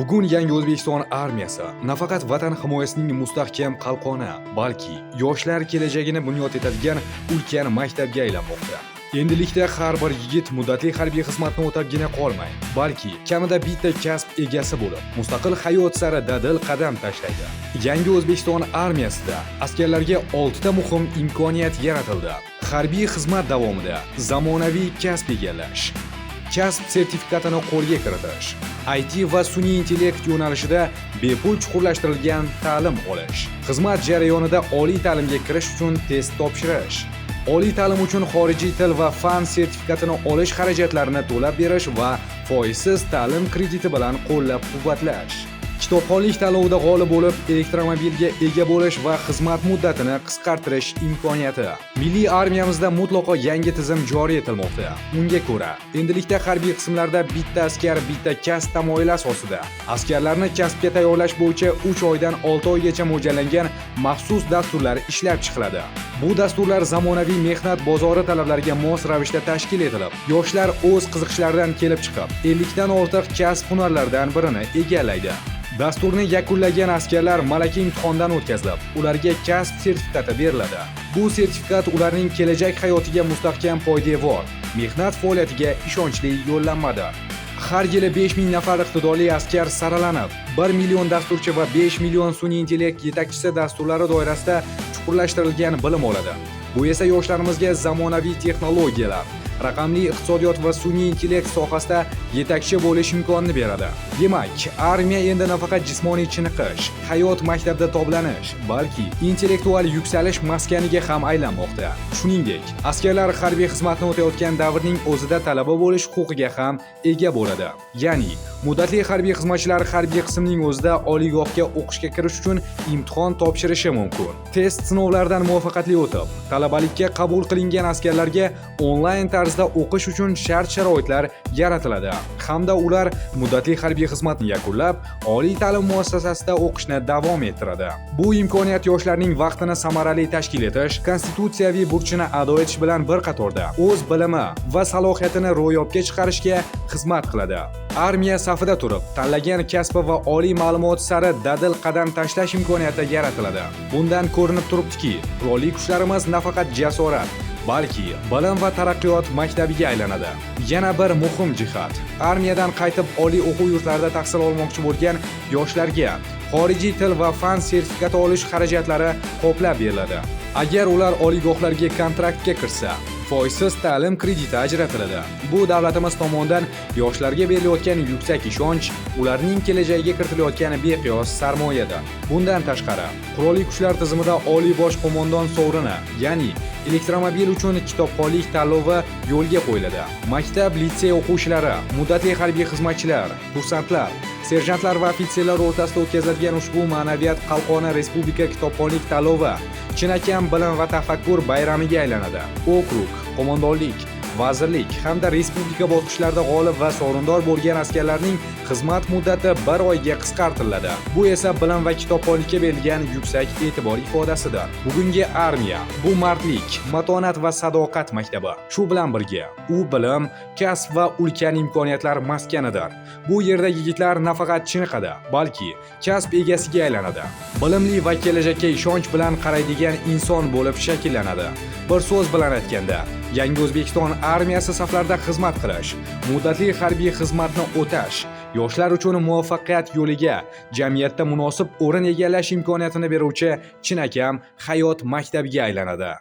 Bugun yangi O'zbekiston armiyasi nafaqat vatan himoyasining mustahkam qalqoni, balki yoshlar kelajagini bunyod etadigan ulkan maktabga aylanmoqda. Endilikda har bir yigit muddatli harbiy xizmatni o'tabgina qolmay, balki kamida bitta kasb egasi bo'lib, mustaqil hayot sari dadil qadam tashlaydi. Yangi O'zbekiston armiyasida askarlarga 6 ta muhim imkoniyat yaratildi. Harbiy xizmat davomida zamonaviy kasb egallash, kasb sertifikatini qo'lga kiritish, IT va sun'iy intellekt yo'nalishida bepul chuqurlashtirilgan ta'lim olish, xizmat jarayonida oliy ta'limga kirish uchun test topshirish, oliy ta'lim uchun xorijiy til va fan sertifikatini olish xarajatlarini to'lab berish va foizsiz ta'lim krediti bilan qo'llab-quvvatlash. Kitobxonlik tanlovida g'olib bo'lib, elektromobilga ega bo'lish va xizmat muddatini qisqartirish imkoniyati. Milliy armiyamizda mutlaqo yangi tizim joriy etilmoqda. Unga ko'ra, endilikda harbiy qismlarda bitta askar, bitta kasb tamoyili asosida askarlarni kasbga tayyorlash bo'yicha 3 oydan 6 oygacha mo'ljallangan maxsus dasturlar ishlab chiqiladi. Bu dasturlar zamonaviy mehnat bozori talablariga mos ravishda tashkil etilib, yoshlar o'z qiziqishlaridan kelib chiqib, 50 dan ortiq kasb hunarlaridan birini egallaydi. Dasturni yakunlagan askarlar malaka imtihondan o'tkazilib, ularga kasb sertifikati beriladi. Bu sertifikat ularning kelajak hayotiga mustahkam poydevor, mehnat faoliyatiga ishonchli yo'llanmadir. Har yili 5000 nafar iqtidorli askar saralanib, 1 million dasturchi va 5 million sun'iy intellekt yetakchisi dasturlari doirasida chuqurlashtirilgan bilim oladi. Bu esa yoshlarimizga zamonaviy texnologiyalar, raqamli iqtisodiyot va sun'iy intellekt sohasida yetakchi bo'lish imkonini beradi. Demak, armiya endi nafaqat jismoniy chiniqish, hayot maktabida toblanish, balki intellektual yuksalish maskaniga ham aylanmoqda. Shuningdek, askarlar harbiy xizmatni o'tayotgan davrning o'zida talaba bo'lish huquqiga ham ega bo'ladi. Ya'ni, muddatli harbiy xizmatchilar harbiy qismning o'zida oliygohga o'qishga kirish uchun imtihon topshirishi mumkin. Test sinovlaridan muvaffaqiyatli o'tib, talabalikka qabul qilingan askarlarga onlayn tarzda o'qish uchun shart-sharoitlar yaratiladi hamda ular muddatli harbiy xizmatni yakunlab, oliy ta'lim muassasasida o'qishni davom ettiradi. Bu imkoniyat yoshlarning vaqtini samarali tashkil etish, konstitutsiyaviy burchini ado etish bilan bir qatorda o'z bilimi va salohiyatini ro'yobga chiqarishga xizmat qiladi. Armiya safida turib, tanlagan kasbi va oliy ma'lumot sari dadil qadam tashlash imkoniyati yaratiladi. Bundan ko'rinib turibdiki, qurolli kuchlarimiz nafaqat jasorat, balki bilim va taraqqiyot maktabiga aylanadi. Yana bir muhim jihat, armiyadan qaytib oliy o'quv yurtlarida tahsil olmoqchi bo'lgan yoshlarga xorijiy til va fan sertifikati olish xarajatlari qoplab beriladi. Agar ular oliygohlarga kontraktga kirsa, foizsiz ta'lim krediti ajratiladi. Bu davlatimiz tomonidan yoshlarga berilayotgan yuksak ishonch, ularning kelajagiga kiritilayotgan beqiyos sarmoyadir. Bundan tashqari, qurolli kuchlar tizimida oliy bosh qo'mondon sovrini, ya'ni elektromobil uchun kitobxonlik tanlovi yo'lga qo'yiladi. Maktab, litsey o'quvchilari, muddatli harbiy xizmatchilar, kursantlar, serjantlar va ofitserlar o'rtasida o'tkaziladigan ushbu ma'naviyat qalqoni respublika kitobxonlik tanlovi chinakam bilim va tafakkur bayramiga aylanadi. Okrug, qo'mondonlik, vazirlik hamda respublika bosqichlarida g'olib va sovrindor bo'lgan askarlarning xizmat muddati 1 oyga qisqartiriladi. Bu esa bilim va kitobxonlikka berilgan yuksak e'tibor ifodasidir. Bugungi armiya bu mardlik, matonat va sadoqat maktabi. Shu bilan birga, u bilim, kasb va ulkan imkoniyatlar maskanidir. Bu yerda yigitlar nafaqat chiniqadi, balki kasb egasiga aylanadi. Bilimli va kelajakka ishonch bilan qaraydigan inson bo'lib shakllanadi. Bir so'z bilan aytganda, yangi O'zbekiston armiyasi saflarida xizmat qilish, muddatli harbiy xizmatni o'tash, yoshlar uchun muvaffaqiyat yo'liga, jamiyatda munosib o'rin egallash imkoniyatini beruvchi chinakam hayot maktabiga aylanadi.